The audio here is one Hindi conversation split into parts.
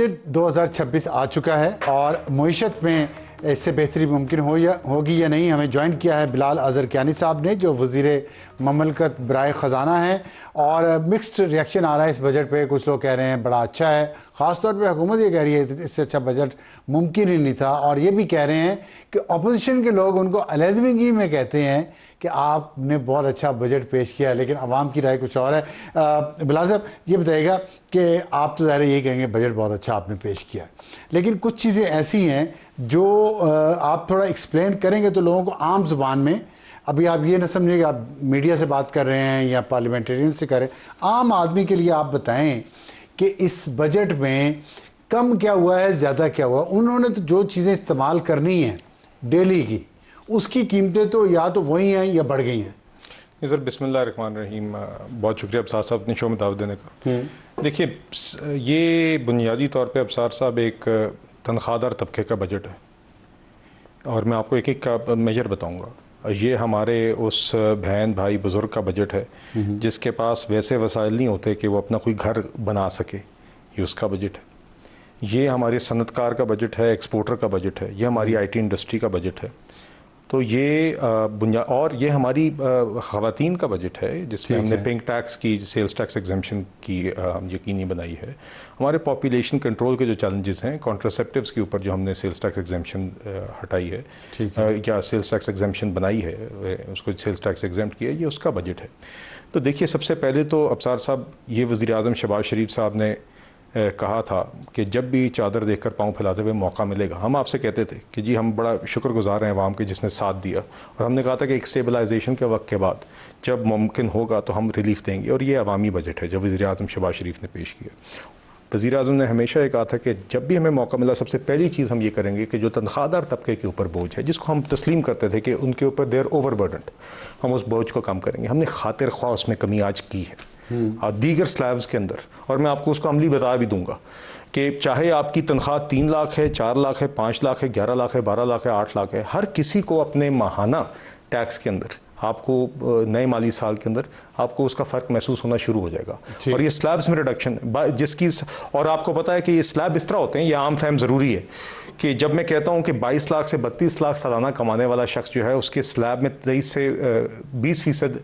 बजट 2026 आ चुका है और मईशत में इससे बेहतरी मुमकिन होगी या नहीं। हमें ज्वाइन किया है बिलाल अजहर कियानी साहब ने, जो वज़ीर ममलकत बराए ख़जाना है, और मिक्स्ड रिएक्शन आ रहा है इस बजट पे। कुछ लोग कह रहे हैं बड़ा अच्छा है, ख़ास तौर पे हुकूमत ये कह रही है इससे अच्छा बजट मुमकिन ही नहीं था, और ये भी कह रहे हैं कि अपोजिशन के लोग उनको अलहदगी में कहते हैं कि आपने बहुत अच्छा बजट पेश किया है, लेकिन आवाम की राय कुछ और है। बिलाल साहब ये बताइएगा कि आप तो ज़ाहिर यही कहेंगे बजट बहुत अच्छा आपने पेश किया है, लेकिन कुछ चीज़ें ऐसी हैं जो आप थोड़ा एक्सप्लेन करेंगे तो लोगों को आम ज़ुबान में, अभी आप ये ना समझिए कि आप मीडिया से बात कर रहे हैं या पार्लियामेंटेरियन से कर रहे हैं, आम आदमी के लिए आप बताएं कि इस बजट में कम क्या हुआ है, ज़्यादा क्या हुआ। उन्होंने तो जो चीज़ें इस्तेमाल करनी हैं डेली की, उसकी कीमतें तो या तो वही हैं या बढ़ गई हैं। जी सर, बिस्मिल्लाहिर्रहमानिर्रहीम। बहुत शुक्रिया अब्सार साहब अपने शो में दावत देने का। देखिए, ये बुनियादी तौर पे अब्सार साहब एक तनख्वाहदार तबके का बजट है, और मैं आपको एक एक का मेजर बताऊंगा। ये हमारे उस बहन भाई बुज़ुर्ग का बजट है जिसके पास वैसे वसाइल नहीं होते कि वो अपना कोई घर बना सके, ये उसका बजट है। ये हमारे सनतकार का बजट है, एक्सपोर्टर का बजट है, ये हमारी IT इंडस्ट्री का बजट है। तो ये और ये हमारी ख़वातीन का बजट है जिसमें हमने पिंक टैक्स की, सेल्स टैक्स एग्जेम्पशन की यकीनी बनाई है। हमारे पॉपुलेशन कंट्रोल के जो चैलेंजेस हैं, कॉन्ट्रासेप्टिव्स के ऊपर जो हमने सेल्स टैक्स एग्जेम्पशन हटाई है, या सेल्स टैक्स एग्जेम्पशन बनाई है, उसको सेल्स टैक्स एग्जेम्प्ट किया है, ये उसका बजट है। तो देखिए, सबसे पहले तो अब्सार साहब, ये वज़ीर आज़म शहबाज शरीफ साहब ने कहा था कि जब भी चादर देखकर पाँव फैलाते हुए मौका मिलेगा। हम आपसे कहते थे कि जी हम बड़ा शुक्रगुजार हैं अवाम के जिसने साथ दिया, और हमने कहा था कि एक स्टेबलाइजेशन के वक्त के बाद जब मुमकिन होगा तो हम रिलीफ देंगे, और ये अवामी बजट है जो वज़ीर आज़म शहबाज शरीफ ने पेश किया। वज़ीर आज़म ने हमेशा ये कहा था कि जब भी हमें मौका मिला सबसे पहली चीज़ हम ये करेंगे कि जो तनख्वाहदार तबके के ऊपर बोझ है, जिसको हम तस्लीम करते थे कि उनके ऊपर देर ओवरबर्डन्ड, हम उस बोझ को कम करेंगे। हमने खातिर ख्वाह उसमें कमी आज की है दीगर स्लैब्स के अंदर, और मैं आपको उसको अमली बता भी दूंगा कि चाहे आपकी तनख्वाह 3 लाख है, 4 लाख है, 5 लाख है, 11 लाख है, 12 लाख है, 8 लाख है, हर किसी को अपने माहाना टैक्स के अंदर आपको नए माली साल के अंदर आपको उसका फ़र्क महसूस होना शुरू हो जाएगा। और ये स्लैब्स में रिडक्शन जिसकी, और आपको पता है कि ये स्लैब इस तरह होते हैं, ये आम फहम ज़रूरी है कि जब मैं कहता हूँ कि 22 लाख से 32 लाख सालाना कमाने वाला शख्स जो है, उसके स्लैब में 23 से 20%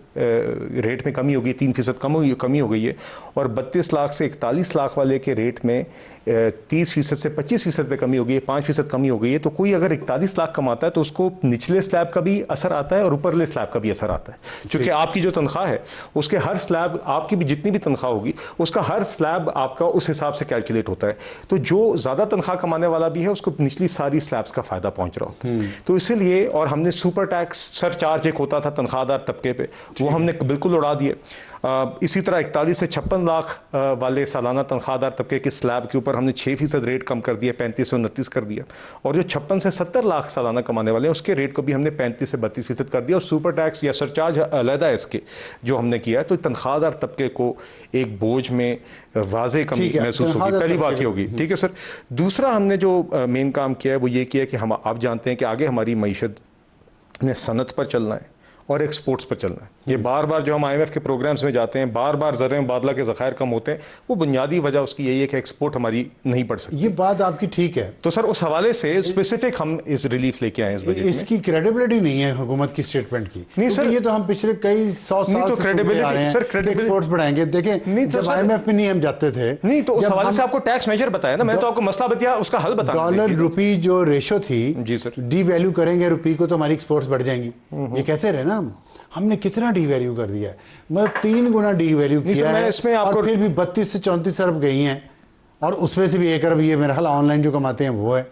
रेट में कमी होगी, 3% कमी हो गई है, और 32 लाख से 41 लाख वाले के रेट में 30% से 25% पे कमी हो गई है, 5% कमी हो गई है। तो कोई अगर 41 लाख कमाता है तो उसको निचले स्लैब का भी असर आता है और ऊपरले स्लैब का भी असर आता है, क्योंकि आपकी जो तनख्वाह है उसके हर स्लैब, आपकी भी जितनी भी तनख्वाह होगी उसका हर स्लैब आपका उस हिसाब से कैलकुलेट होता है। तो जो ज़्यादा तनख्वाह कमाने वाला भी है उसको निचली सारी स्लैब्स का फ़ायदा पहुंच रहा होता है। तो इसीलिए, और हमने सुपर टैक्स सरचार्ज एक होता था तनख्वाहदार तबके पे, वो हमने बिल्कुल उड़ा दिए। इसी तरह 41 से 56 लाख वाले सालाना तनख्वाहदार तबके के स्लैब के ऊपर हमने 6% रेट कम कर दिया, 35 से 29 कर दिया, और जो 56 से 70 लाख सालाना कमाने वाले हैं उसके रेट को भी हमने 35 से 32% कर दिया, और सुपर टैक्स या सरचार्ज अलहदा है इसके जो हमने किया है। तो तनख्वाहदार तबके को एक बोझ में वाज़े कमी महसूस होगी, पहली बात ये होगी। ठीक है सर। दूसरा हमने जो मेन काम किया है वो ये किया कि हम, आप जानते हैं कि आगे हमारी मईशत ने सनत पर चलना है और एक्सपोर्ट्स पर चलना है। ये बार बार जो हम IMF के प्रोग्राम्स में जाते हैं, बार बार ज़र मुबादला के ज़खायर कम होते हैं, वो बुनियादी वजह उसकी यही है कि एक्सपोर्ट हमारी नहीं बढ़ सकती। ये बात आपकी ठीक है। तो सर उस हवाले से स्पेसिफिक हम इस रिलीफ लेके आए इस बजट में। इसकी क्रेडिबिलिटी नहीं है हुकूमत की स्टेटमेंट की। नहीं सर, ये तो हम पिछले कई 100 साल तो क्रेडिबिलिटी सर, एक्सपोर्ट्स बढ़ाएंगे। देखें, जब IMF में नहीं हम जाते थे, नहीं तो उस हवाले से आपको टैक्स मेजर बताया ना, मैं तो आपको मसला बताया, उसका हल बताया। डॉलर रुपी जो रेशो थी, जी सर, डी वैल्यू करेंगे रुपी को तो हमारी एक्सपोर्ट्स बढ़ जाएंगी, ये कहते रहे ना। हमने कितना डी वैल्यू कर दिया है, मतलब 3 गुना डी वैल्यू किया है, इसमें और फिर भी 32 से 34 अरब गई हैं, और उसमें से भी 1 अरब ये मेरा ख्याल ऑनलाइन जो कमाते हैं वो है,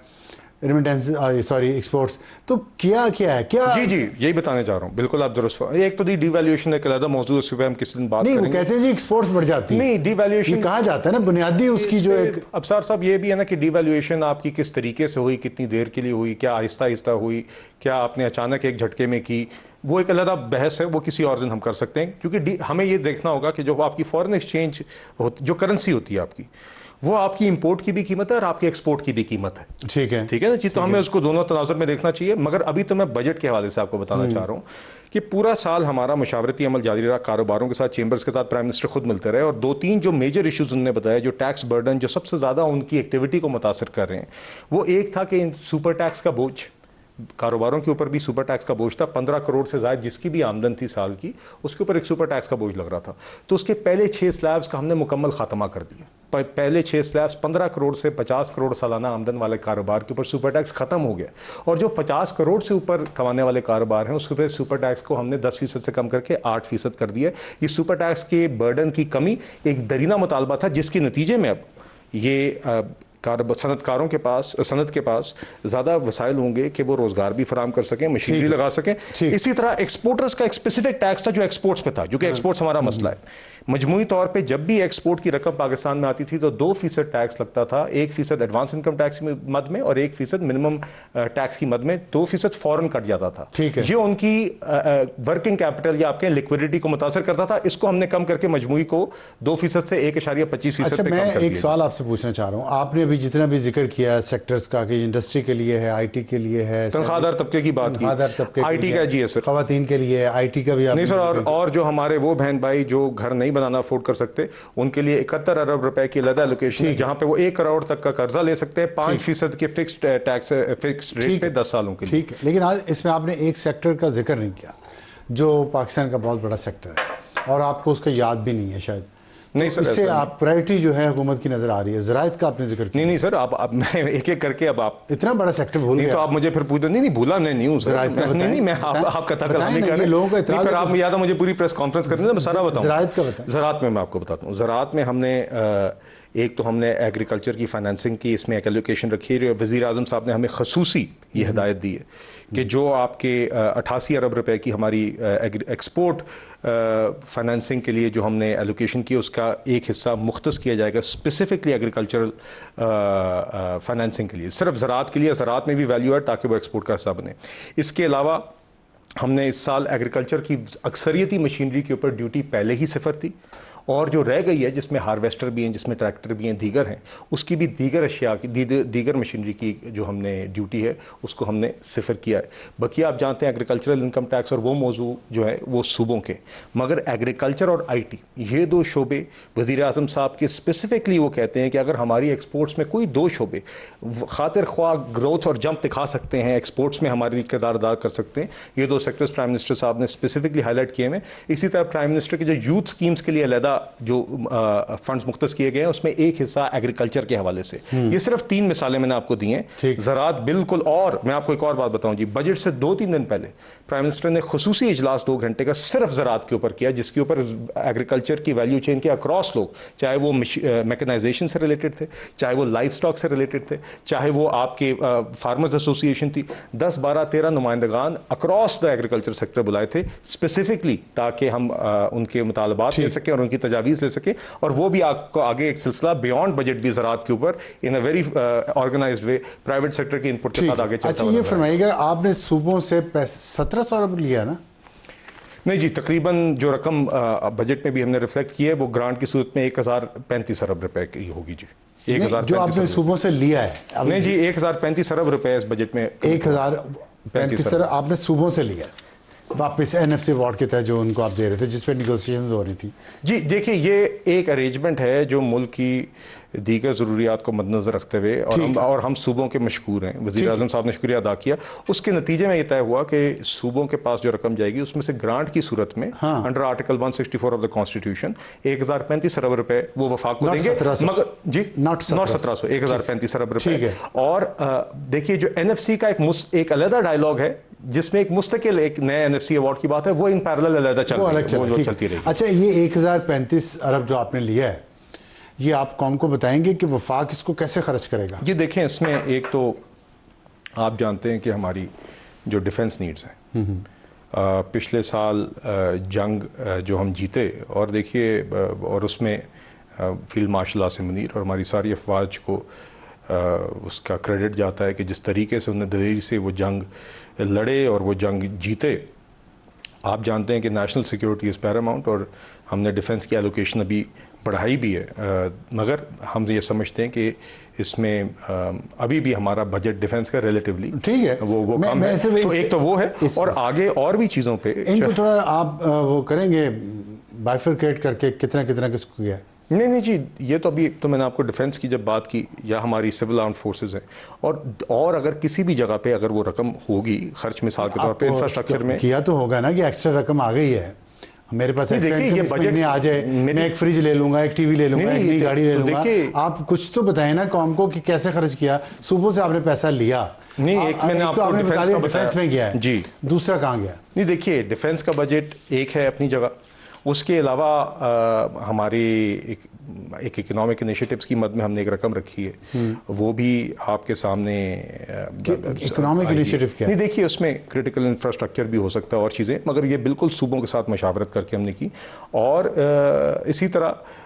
रेमिटेंस, सॉरी एक्सपोर्ट्स। तो क्या है क्या? जी यही बताने जा रहा हूँ, बिल्कुल आप दुरुस्त। एक तो डिवैल्यूएशन एक अलग मौजूद, उस पर हम किसी दिन बात नहीं करेंगे। वो कहते हैं जी एक्सपोर्ट्स बढ़ जाती है। नहीं, डिवैल्यूएशन कहा जाता है ना, बुनियादी उसकी जो एक। अब्सार साहब ये भी है ना कि डिवैल्यूएशन आपकी किस तरीके से हुई, कितनी देर के लिए हुई, क्या आहिस्ता आहिस्ता हुई, क्या आपने अचानक एक झटके में की, वो एक अलग बहस है, वो किसी और दिन हम कर सकते हैं। क्योंकि हमें ये देखना होगा कि जो आपकी फॉरेन एक्सचेंज जो करेंसी होती है आपकी, वो आपकी इंपोर्ट की भी कीमत है और आपकी एक्सपोर्ट की भी कीमत है। ठीक है, ठीक है ना जी। तो हमें उसको दोनों तनाजुर में देखना चाहिए। मगर अभी तो मैं बजट के हवाले से आपको बताना चाह रहा हूँ कि पूरा साल हमारा मुशावरती अमल जारी रहा, कारोबारों के साथ, चेंबर्स के साथ प्राइम मिनिस्टर खुद मिलते रहे, और 2-3 जो मेजर इश्यूज उन्होंने बताया जो टैक्स बर्डन जो सबसे ज़्यादा उनकी एक्टिविटी को मुतासर कर रहे हैं, वो एक था कि सुपर टैक्स का बोझ, कारोबारों के ऊपर भी सुपर टैक्स का बोझ था। 15 करोड़ से ज़्यादा जिसकी भी आमदन थी साल की, उसके ऊपर एक सुपर टैक्स का बोझ लग रहा था। तो उसके पहले 6 स्लैब्स का हमने मुकम्मल खात्मा कर दिया। पहले 6 स्लैब्स 15 करोड़ से 50 करोड़ सालाना आमदन वाले कारोबार के ऊपर सुपर टैक्स खत्म हो गया, और जो 50 करोड़ से ऊपर कमाने वाले कारोबार हैं उसके ऊपर सुपर टैक्स को हमने 10% से कम करके 8% कर दिया। ये सुपर टैक्स के बर्डन की कमी एक दरीना मुतालबा था, जिसके नतीजे में अब ये सनतकारों के पास, सनत के पास ज़्यादा वसाइल होंगे कि वो रोज़गार भी फराम कर सकें, मशीनरी लगा सकें। इसी तरह एक्सपोर्टर्स का एक स्पेसिफिक टैक्स था जो एक्सपोर्ट्स पे था, जो कि एक्सपोर्ट्स हमारा मसला है। मजमूई तौर पे जब भी एक्सपोर्ट की रकम पाकिस्तान में आती थी तो 2% टैक्स लगता था, 1% एडवांस इनकम टैक्स की मद में और 1% मिनिमम टैक्स की मद में, 2% फौरन कट जाता था। ये उनकी वर्किंग कैपिटल या आपके लिक्विडिटी को मुतासर करता था। इसको हमने कम करके मजमूई को 2% से 1.25% पे कम कर दिया। मैं एक सवाल आपसे पूछना चाह रहा हूँ, आपने अभी जितना भी जिक्र किया सेक्टर्स का कि इंडस्ट्री के लिए है, IT के लिए है, तनख्वाहदार तबके की बात की, IT का जी है सर, खवातीन के लिए है, IT का भी नहीं सर, और जो हमारे वो बहन भाई जो घर नहीं बनाना अफोर्ड कर सकते उनके लिए 71 अरब रुपए की अलग एलोकेशन है, जहां पे वो 1 करोड़ तक का कर्जा ले सकते हैं 5% के फिक्स्ड टैक्स फिक्स्ड रेट पे 10 सालों के लिए। ठीक है, लेकिन आज इसमें आपने एक सेक्टर का जिक्र नहीं किया जो पाकिस्तान का बहुत बड़ा सेक्टर है और आपको उसका याद भी नहीं है शायद। नहीं सर, इससे आप प्रायोरिटी जो है हुकूमत की नजर आ रही है। ज़राअत का आपने जिक्र किया। नहीं सर, आप मैं एक एक करके, अब आप इतना बड़ा सेक्टर भूल गए तो आप मुझे फिर पूछ दो। नहीं भूला नहीं हूँ सर, नहीं मैं आप कथा कलामी कर रहे हैं, फिर आप याद है मुझे पूरी प्रेस कॉन्फ्रेंस करनी है, मैं सारा बताऊँ। ज़राअत का बताएं। ज़राअत में मैं आपको बताता हूँ। ज़राअत में हमने एक तो हमने एग्रीकल्चर की फाइनेंसिंग की, इसमें एक एलोकेशन रखी है। वज़ीर आज़म साहब ने हमें खसूसी ये हिदायत दी है कि जो आपके 88 अरब रुपए की हमारी एक्सपोर्ट फाइनेंसिंग के लिए जो हमने एलोकेशन की, उसका एक हिस्सा मुख्तस किया जाएगा स्पेसिफिकली एग्रीकल्चरल फाइनेंसिंग के लिए, सिर्फ ज़राअत के लिए। ज़राअत में भी वैल्यू है ताकि वो एक्सपोर्ट का हिस्सा बने। इसके अलावा हमने इस साल एग्रीकल्चर की अक्सरियती मशीनरी के ऊपर ड्यूटी पहले ही सिफर थी, और जो रह गई है जिसमें हार्वेस्टर भी हैं, जिसमें ट्रैक्टर भी हैं, दीगर हैं, उसकी भी दीगर अशिया की दीगर मशीनरी की जो हमने ड्यूटी है उसको हमने सिफर किया है। बाकी आप जानते हैं एग्रीकल्चरल इनकम टैक्स और वो मौजू जो है वो सूबों के, मगर एग्रीकल्चर और IT ये 2 शोबे वज़ीर आज़म साहब के स्पेसिफिकली वो कहते हैं कि अगर हमारी एक्सपोर्ट्स में कोई 2 शोबे खातिर ख्वाह ग्रोथ और जंप दिखा सकते हैं, एक्सपोर्ट्स में हमारी किरदार अदा कर सकते हैं, ये 2 सेक्टर्स प्राइम मिनिस्टर साहब ने स्पेसिफिकली हाईलाइट किए हैं। इसी तरह प्राइम मिनिस्टर के जो यूथ स्कीम्स के लिए अलहदा जो फंड्स मुख्तस किए गए हैं उसमें एक हिस्सा एग्रीकल्चर के हवाले से। ये सिर्फ 3 मिसालें मैंने आपको दी हैं। ज़राअत बिल्कुल, और मैं आपको एक और बात बताऊं जी, बजट से 2-3 दिन पहले प्राइम मिनिस्टर ने खुसूसी इजलास 2 घंटे का सिर्फ ज़राअत के ऊपर किया, जिसके ऊपर एग्रीकल्चर की वैल्यू चेन के अक्रॉस लोग, चाहे वो मैकेनाइजेशन से रिलेटेड थे, चाहे वो लाइफ स्टॉक से रिलेटेड थे, चाहे वो आपके फार्मर्स एसोसिएशन थी, 10, 12, 13 नुमाइंदगान अक्रॉस द एग्रीकल्चर सेक्टर बुलाए थे स्पेसिफिकली ताकि हम उनके मुतालबात ले सकें और उनकी तजावीज़ ले सकें, और वो भी आपको आगे एक सिलसिला बियॉन्ड बजट भी ज़राअत के ऊपर in a very organised way private sector के इनपुट के साथ आगे चलता है। अच्छा, ये फरमाइएगा, आपने सूबों से 1700 अरब लिया ना? नहीं जी, तकरीबन जो रकम बजट में भी हमने रिफ्लेक्ट की है वो ग्रांट की सूरत में 1035 अरब रुपए की होगी जी। 1035 जो आपने सूबों से लिया है? नहीं जी, 1035 अरब रुपए इस बजट में। 1035 अरब आपने सूबों से लिया वापस NFC अवार्ड के तहत जो उनको आप दे रहे थे, जिस पे निगोशिएशंस हो रही थी? जी देखिए, ये एक अरेंजमेंट है जो मुल्क की दीगर ज़रूरियात को मद्देनज़र रखते हुए, और हम सूबों के मशकूर हैं, वज़ीर आज़म साहब ने शुक्रिया अदा किया। उसके नतीजे में ये तय हुआ कि सूबों के पास जो रकम जाएगी उसमें से ग्रांट की सूरत में under article 164 of the constitution 1035 अरब रुपए वो वफाक को देंगे, मगर जी नॉट 1700, 1035 अरब रुपए। और देखिए, जो NFC का एक अलग डायलॉग है जिसमें एक मुस्तकिल एक नए NFC अवार्ड की बात है, वो इन पैरेलल अलग चलती रही। अच्छा, ये 1035 अरब जो आपने लिया है, ये आप कौम को बताएंगे कि वफाक इसको कैसे खर्च करेगा? ये देखें, इसमें एक तो आप जानते हैं कि हमारी जो डिफेंस नीड्स हैं, पिछले साल जंग जो हम जीते, और देखिए, और उसमें फील्ड मार्शल आसिम मुनीर और हमारी सारी अफवाज को उसका क्रेडिट जाता है कि जिस तरीके से उन्हें दलेरी से वो जंग लड़े और वो जंग जीते। आप जानते हैं कि नेशनल सिक्योरिटी इज़ पैरामाउंट, और हमने डिफेंस की एलोकेशन अभी बढ़ाई भी है, मगर हम ये समझते हैं कि इसमें अभी भी हमारा बजट डिफेंस का रिलेटिवली ठीक है, वो कम है। तो एक तो वो है, और आगे और भी चीज़ों पे इनको थोड़ा आप वो करेंगे बाइफरकेट करके कितना कितना किसको गया? नहीं जी, ये तो अभी तो मैंने आपको डिफेंस की जब बात की, या हमारी सिविल आर्म फोर्सेस हैं, और अगर किसी भी जगह पे अगर वो रकम होगी खर्च मिसाल के तौर पे इंफ्रास्ट्रक्चर में किया तो होगा ना कि एक्स्ट्रा रकम आ गई है मेरे पास, देखिए ये बजट आ जाए, मैं एक फ्रिज ले लूंगा, एक टीवी ले लूंगा, एक नई गाड़ी ले लूंगा। आप कुछ तो बताएं ना कौम को कि कैसे खर्च किया, सुबह से आपने पैसा लिया नहीं। एक मैंने आपको डिफेंस में गया है जी, दूसरा कहाँ गया? नहीं देखिए, डिफेंस का बजट एक है अपनी जगह, उसके अलावा हमारी एक इकोनॉमिक इनिशिएटिव्स की मद में हमने एक रकम रखी है, वो भी आपके सामने। इकोनॉमिक इनिशिएटिव क्या है? नहीं देखिए, उसमें क्रिटिकल इंफ्रास्ट्रक्चर भी हो सकता है और चीज़ें, मगर ये बिल्कुल सूबों के साथ मशावरत करके हमने की। और इसी तरह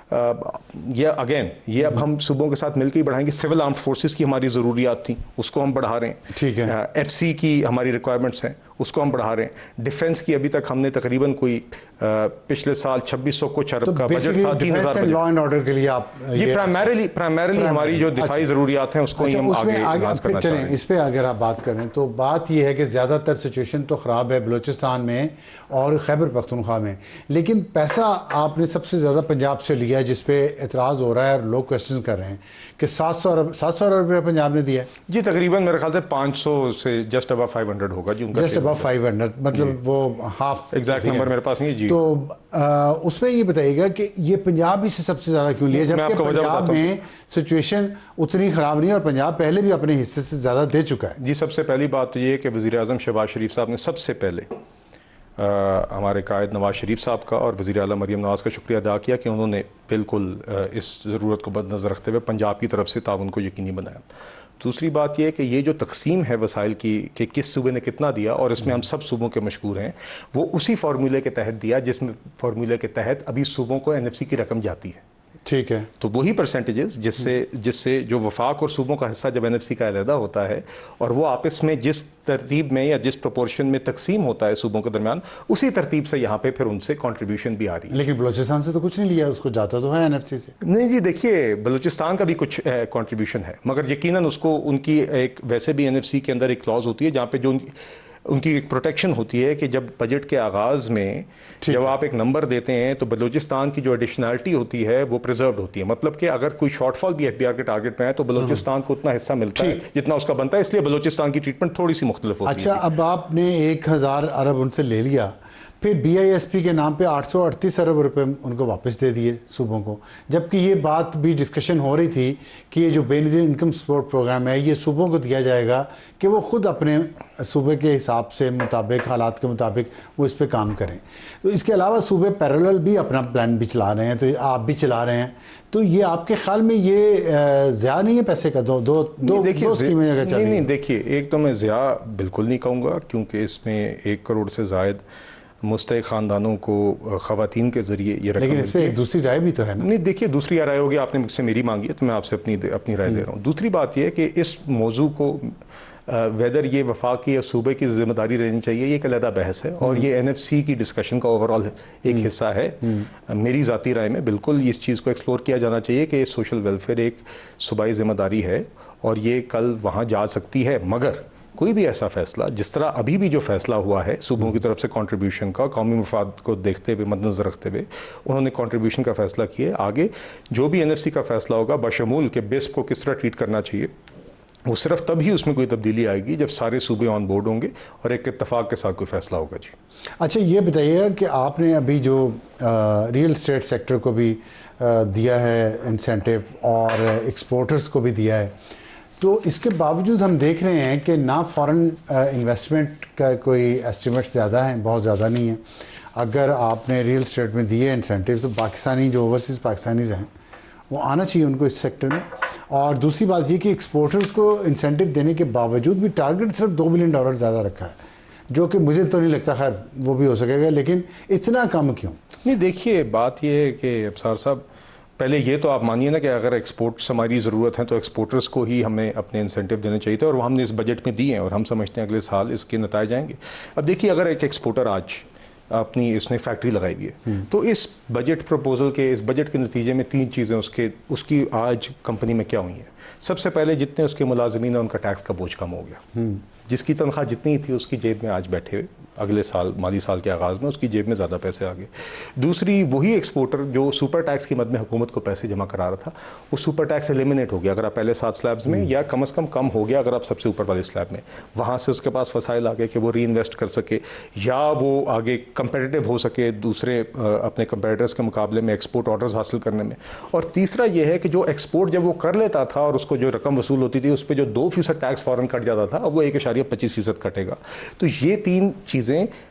ये अब हम सूबों के साथ मिलकर ही बढ़ाएंगे। सिविल आर्म फोर्सेस की हमारी ज़रूरियात थी, उसको हम बढ़ा रहे हैं। ठीक है। FC की हमारी रिक्वायरमेंट्स हैं, उसको हम बढ़ा रहे हैं। डिफेंस की अभी तक हमने तकरीबन कोई पिछले साल 2600 कुछ अरब का बजट था, 3000 लॉ एंड ऑर्डर के लिए आप ये प्राइमरली हमारी जो दिफाई ज़रूरियात हैं उसको ही हम आगे एनहांस करना चाह रहे हैं। इस पे अगर आप बात करें तो बात ये है कि ज़्यादातर सिचुएशन तो ख़राब है बलूचिस्तान में और खैबर पख्तूनख्वा में, लेकिन पैसा आपने सबसे ज़्यादा पंजाब से लिया है, जिस पे एतराज़ हो रहा है और लोग क्वेश्चन कर रहे हैं कि 700 अरब रुपये पंजाब ने दिया है जी। तकरीबन मेरे ख्याल से 500 से जस्ट अबव 500 होगा जी उनका, जस्ट अबव 500, मतलब वो हाफ एग्जैक्ट नंबर मेरे पास नहीं है जी। तो उसमें ये बताइएगा कि ये पंजाब ही से सबसे ज़्यादा क्यों लिया, जबकि पंजाब में सिचुएशन उतनी ख़राब नहीं है और पंजाब पहले भी अपने हिस्से से ज़्यादा दे चुका है जी। सबसे पहली बात तो ये है कि वज़ीर-ए-आज़म शहबाज शरीफ साहब ने सबसे पहले हमारे कायद नवाज़ शरीफ साहब का और वज़ीर आला मरीम नवाज़ का शुक्रिया अदा किया कि उन्होंने बिल्कुल इस ज़रूरत को मद्देनज़र रखते हुए पंजाब की तरफ से ताउन को यकीनी बनाया। दूसरी बात यह है कि ये जो तकसीम है वसाइल की कि किस सूबे ने कितना दिया, और इसमें हम सब सूबों के मशहूर हैं, वो उसी फार्मूले के तहत दिया जिसमें फार्मूले के तहत अभी सूबों को NFC की रकम जाती है। ठीक है, तो वही परसेंटेजेस जिससे जो वफाक और सूबों का हिस्सा जब NFC का अलहदा होता है और वो आपस में जिस तरतीब में या जिस प्रोपोर्शन में तकसीम होता है सूबों के दरमियान, उसी तरतीब से यहाँ पे फिर उनसे कंट्रीब्यूशन भी आ रही है। लेकिन बलूचिस्तान से तो कुछ नहीं लिया, उसको जाता तो है NFC से। नहीं जी, देखिए बलूचिस्तान का भी कुछ कंट्रीब्यूशन है, मगर यकीनन उसको उनकी एक वैसे भी NFC के अंदर एक क्लॉज होती है जहाँ पे जो उनकी एक प्रोटेक्शन होती है कि जब बजट के आगाज़ में जब आप एक नंबर देते हैं तो बलूचिस्तान की जो एडिशनलिटी होती है वो प्रिजर्व होती है। मतलब कि अगर कोई शॉर्टफॉल भी FBR के टारगेट में है तो बलूचिस्तान को उतना हिस्सा मिलता है जितना उसका बनता है, इसलिए बलूचिस्तान की ट्रीटमेंट थोड़ी सी मुख्तलिफ होती है। अच्छा, अब आपने 1000 अरब उनसे ले लिया, फिर BISP के नाम पे 838 अरब रुपए उनको वापस दे दिए सूबों को, जबकि ये बात भी डिस्कशन हो रही थी कि ये जो बेनज़ीर इनकम सपोर्ट प्रोग्राम है ये सूबों को दिया जाएगा कि वो ख़ुद अपने सूबे के हिसाब से मुताबिक, हालात के मुताबिक वो इस पे काम करें। तो इसके अलावा सूबे पैरेलल भी अपना प्लान भी चला रहे हैं, तो आप भी चला रहे हैं, तो ये आपके ख्याल में ये ज़्यादा नहीं है पैसे का? दो स्कीमें अगर चल रही हैं। देखिए, एक तो मैं ज़्या बिल्कुल नहीं कहूँगा क्योंकि इसमें 1 करोड़ से ज़ायद मुस्तहिक़ ख़ानदानों को ख़वातीन के ज़रिए ये रकम, लेकिन इस पर एक दूसरी राय भी तो है ना? नहीं देखिए, दूसरी राय होगी, आपने मुझसे मेरी मांगी है तो मैं आपसे अपनी राय दे रहा हूँ। दूसरी बात यह है कि इस मौजू को वेदर ये वफाकी या सूबे की जिम्मेदारी रहनी चाहिए, ये एक अलहदा बहस है और ये NFC की डिस्कशन का ओवरऑल एक हिस्सा है। मेरी ज़ाती राय में बिल्कुल इस चीज़ को एक्सप्लोर किया जाना चाहिए कि सोशल वेलफेयर एक सूबाई जिम्मेदारी है और ये कल वहाँ जा सकती है, मगर कोई भी ऐसा फैसला, जिस तरह अभी भी जो फैसला हुआ है सूबों की तरफ से कंट्रीब्यूशन का, कौमी मफाद को देखते हुए, मद्देनज़र रखते हुए उन्होंने कंट्रीब्यूशन का फैसला किया। आगे जो भी NFC का फैसला होगा बशमूल के बेस को किस तरह ट्रीट करना चाहिए, वो सिर्फ तभी उसमें कोई तब्दीली आएगी जब सारे सूबे ऑन बोर्ड होंगे और एक इत्तफाक के साथ कोई फैसला होगा जी। अच्छा, ये बताइएगा कि आपने अभी जो रियल एस्टेट सेक्टर को भी दिया है इंसेंटिव और एक्सपोर्टर्स को भी दिया है, तो इसके बावजूद हम देख रहे हैं कि ना फॉरेन इन्वेस्टमेंट का कोई एस्टिमेट ज़्यादा है, बहुत ज़्यादा नहीं है। अगर आपने रियल एस्टेट में दिए इंसेंटिव तो पाकिस्तानी जो ओवरसीज़ पाकिस्तानीज़ हैं वो आना चाहिए उनको इस सेक्टर में। और दूसरी बात ये कि एक्सपोर्टर्स को इंसेंटिव देने के बावजूद भी टारगेट सिर्फ $2 बिलियन ज़्यादा रखा है, जो कि मुझे तो नहीं लगता, खैर वो भी हो सकेगा, लेकिन इतना कम क्यों? नहीं देखिए, बात यह है कि अफसार साहब, पहले ये तो आप मानिए ना कि अगर एक्सपोर्ट्स हमारी ज़रूरत है तो एक्सपोर्टर्स को ही हमें अपने इंसेंटिव देने चाहिए थे और वो हमने इस बजट में दिए हैं और हम समझते हैं अगले साल इसके नतायज आएंगे। अब देखिए, अगर एक एक्सपोर्टर आज अपनी इसने फैक्ट्री लगाई हुई है। तो इस बजट प्रपोजल के, इस बजट के नतीजे में 3 चीज़ें उसकी आज कंपनी में क्या हुई हैं। सबसे पहले जितने उसके मुलाजमीन हैं उनका टैक्स का बोझ कम हो गया। जिसकी तनख्वाह जितनी थी उसकी जेब में आज बैठे हुए अगले साल माली साल के आगाज़ में उसकी जेब में ज़्यादा पैसे आ गए। दूसरी, वही एक्सपोर्टर जो सुपर टैक्स की मद में हुकूमत को पैसे जमा करा रहा था, वो सुपर टैक्स एलिमिनेट हो गया अगर आप पहले 7 स्लैब्स में, या कम से कम हो गया अगर आप सबसे ऊपर वाले स्लैब में। वहाँ से उसके पास वसाइल आ गए कि वो री इन्वेस्ट कर सके या वो आगे कंपेटिटिव हो सके दूसरे अपने कंपेटिटर्स के मुकाबले में एक्सपोर्ट ऑर्डर्स हासिल करने में। और तीसरा ये है कि जो एक्सपोर्ट जब वो कर लेता था और उसको जो रकम वसूल होती थी उस पर जो 2% टैक्स फ़ौरन कट जाता था, अब वो 1.25% कटेगा। तो ये 3 चीज़ें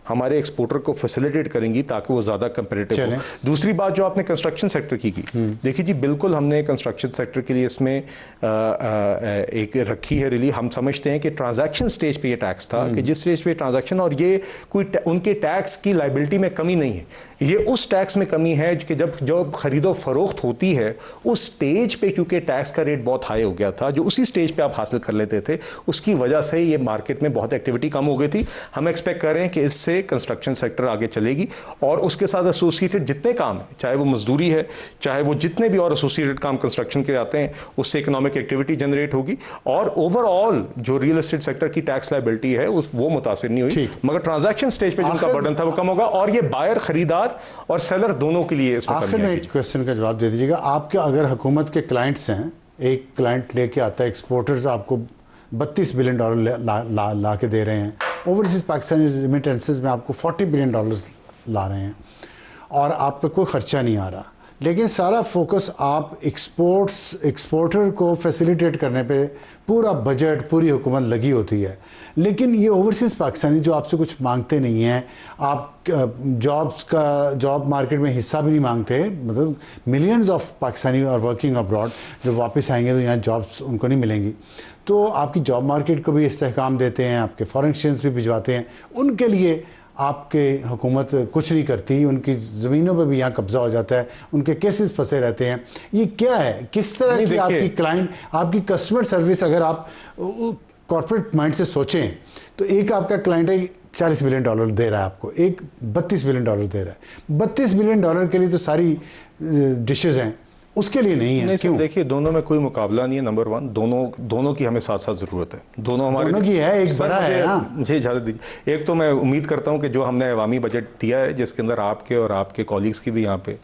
हमारे एक्सपोर्टर को फैसिलिटेट करेंगी ताकि वो ज़्यादा कंपेटिटिव हो। दूसरी बात जो आपने कंस्ट्रक्शन सेक्टर की देखिए जी, बिल्कुल हमने कंस्ट्रक्शन सेक्टर के लिए इसमें एक रखी है रिली। हम समझते हैं कि ट्रांजैक्शन स्टेज पे ये टैक्स था कि जिस स्टेज पे ट्रांजैक्शन, और ये कोई उनके टैक्स की लाइबिलिटी में कमी नहीं है, ये उस टैक्स में कमी है कि जब खरीदो फरोख्त होती है उस स्टेज पे, क्योंकि टैक्स का रेट बहुत हाई हो गया था, जो उसी स्टेज पे आप हासिल कर लेते थे, उसकी वजह से ये मार्केट में बहुत एक्टिविटी कम हो गई थी। हम एक्सपेक्ट कर रहे हैं कि इससे कंस्ट्रक्शन सेक्टर आगे चलेगी और उसके साथ एसोसिएटेड जितने काम है, चाहे वो मजदूरी है, चाहे वो जितने भी और एसोसिएटेड काम कंस्ट्रक्शन के आते हैं, उससे इकोनॉमिक एक्टिविटी जनरेट होगी और ओवरऑल जो रियल एस्टेट सेक्टर की टैक्स लायबिलिटी है वो मुतासिर नहीं हुई, मगर ट्रांजैक्शन स्टेज पे जिनका बर्डन था वो कम होगा और ये बायर, खरीदार और सेलर दोनों के लिए इसमें आखिर में एक क्वेश्चन का जवाब दे दीजिएगा। आपके अगर हुकूमत के क्लाइंट्स हैं, एक क्लाइंट लेके आता है, एक्सपोर्टर्स आपको $32 बिलियन ला के दे रहे हैं, ओवरसीज पाकिस्तानी रिमिटेंसेस में आपको $40 बिलियन ला रहे हैं और आप पे कोई ख़र्चा नहीं आ रहा, लेकिन सारा फोकस आप एक्सपोर्टर को फैसिलिटेट करने पे पूरा बजट, पूरी हुकूमत लगी होती है, लेकिन ये ओवरसीज़ पाकिस्तानी जो आपसे कुछ मांगते नहीं हैं, आप जॉब मार्केट में हिस्सा भी नहीं मांगते, मतलब millions of Pakistani are working abroad, जब वापस आएंगे तो यहाँ जॉब्स उनको नहीं मिलेंगी, तो आपकी जॉब मार्केट को भी इस्तेहकाम देते हैं, आपके फॉरेन एक्सचेंज भी भिजवाते हैं, उनके लिए आपके हुकूमत कुछ नहीं करती, उनकी ज़मीनों पे भी यहाँ कब्ज़ा हो जाता है, उनके केसेस फंसे रहते हैं। ये क्या है, किस तरह की आपकी क्लाइंट, आपकी कस्टमर सर्विस, अगर आप कॉर्पोरेट माइंड से सोचें तो एक आपका क्लाइंट है $40 बिलियन दे रहा है आपको, एक $32 बिलियन दे रहा है। $32 बिलियन के लिए तो सारी डिशेज हैं, उसके लिए नहीं है। नहीं क्यों? देखिए, दोनों में कोई मुकाबला नहीं है। नंबर 1, दोनों की हमें साथ साथ ज़रूरत है। दोनों की है, एक बड़ा है ना। मुझे इजाज़त दीजिए, एक तो मैं उम्मीद करता हूं कि जो हमने अवामी बजट दिया है जिसके अंदर आपके और आपके कॉलीग्स की भी यहाँ पे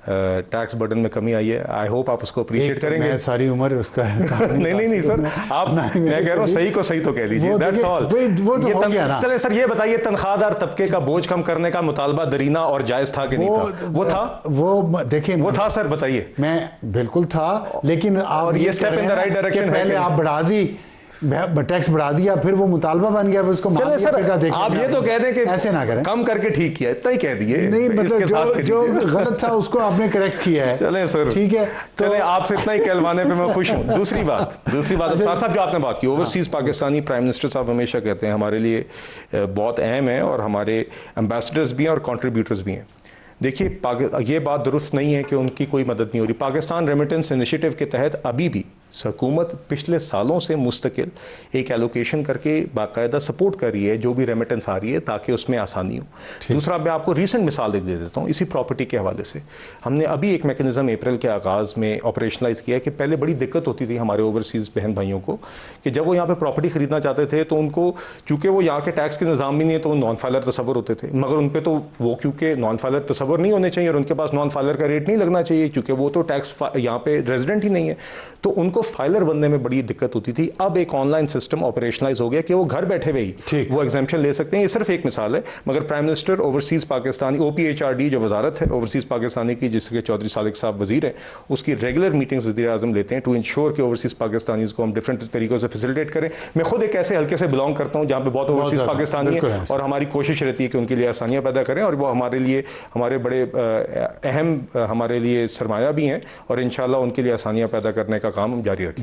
टैक्स बर्डन में कमी आई है, आई होप आप उसको अप्रिशिएट करेंगे। मैं सारी उम्र उसका नहीं सर, आप मैं कह रहा हूँ सही को सही तो कह दीजिए, दैट्स ऑल। वो तो हो गया ना। चले सर, ये बताइए, तनख्वाहदार तबके का बोझ कम करने का मुतालबा दरीना और जायज़ था कि नहीं था? वो था, वो देखिए, वो था सर, बताइए। मैं बिल्कुल था, लेकिन और ये step in the right direction है। पहले आप बढ़ा दी, टैक्स बढ़ा दिया, फिर वो मुतालबा बन गया, उसको चले सर, आप ये तो कह दें कि ऐसे ना करें, कम करके ठीक किया, इतना ही कह दिए। नहीं, मतलब जो गलत था उसको आपने करेक्ट किया है। चले सर, ठीक है, तो चले, आपसे इतना ही कहलवाने पे मैं खुश हूँ। दूसरी बात अफसार साहब, जो आपने बात की, ओवरसीज पाकिस्तानी प्राइम मिनिस्टर साहब हमेशा कहते हैं हमारे लिए बहुत अहम है और हमारे एम्बेसडर्स भी हैं और कॉन्ट्रीब्यूटर्स भी हैं। देखिए, ये बात दुरुस्त नहीं है कि उनकी कोई मदद नहीं हो रही। पाकिस्तान रेमिटेंस इनिशिएटिव के तहत अभी भी हुकूमत पिछले सालों से मुस्तकिल एक एलोकेशन करके बाकायदा सपोर्ट कर रही है जो भी रेमिटेंस आ रही है, ताकि उसमें आसानी हो। दूसरा, मैं आपको रीसेंट मिसाल दे देता हूँ इसी प्रॉपर्टी के हवाले से। हमने अभी एक मैकेनिज्म अप्रैल के आगाज़ में ऑपरेशनलाइज किया है कि पहले बड़ी दिक्कत होती थी हमारे ओवरसीज़ बहन भाइयों को कि जब वो यहाँ पर प्रॉपर्टी खरीदना चाहते थे तो उनको, चूँकि वो यहाँ के टैक्स के निज़ाम भी नहीं है, तो वो नॉन फाइलर तस्वर होते थे, मगर उन पर तो वो क्योंकि नॉन फाइलर तस्वर नहीं होने चाहिए और उनके पास नॉन फाइलर का रेट नहीं लगना चाहिए क्योंकि वो तो टैक्स यहाँ पे रेजिडेंट ही नहीं है, तो उनको फाइलर बनने में बड़ी दिक्कत होती थी। अब एक ऑनलाइन सिस्टम ऑपरेशनलाइज हो गया कि वो घर बैठे हुए ही वो एग्जाम्पशन ले सकते हैं। ये सिर्फ एक मिसाल है, मगर prime minister overseas Pakistani OPHRD जो वजारत है ओवरसीज पाकिस्तानी की, जिसके चौधरी सालिक साहब वजीर हैं, उसकी रेगुलर मीटिंग्स वज़ीर आज़म लेते हैं टू इंश्योर कि ओवरसीज पाकिस्तानीज़ को हम डिफरेंट तरीकों से फैसिलिटेट करें। मैं खुद एक ऐसे हल्के से बिलोंग करता हूँ जहाँ पे बहुत ओवरसीज पाकिस्तानी है और हमारी कोशिश रहती है कि उनके लिए आसानियाँ पैदा करें और वो हमारे लिए हमारे बड़े अहम हमारे लिए सरमाया भी हैं और इंशाल्लाह उनके लिए आसानियाँ पैदा करने का काम हम जारी रखें।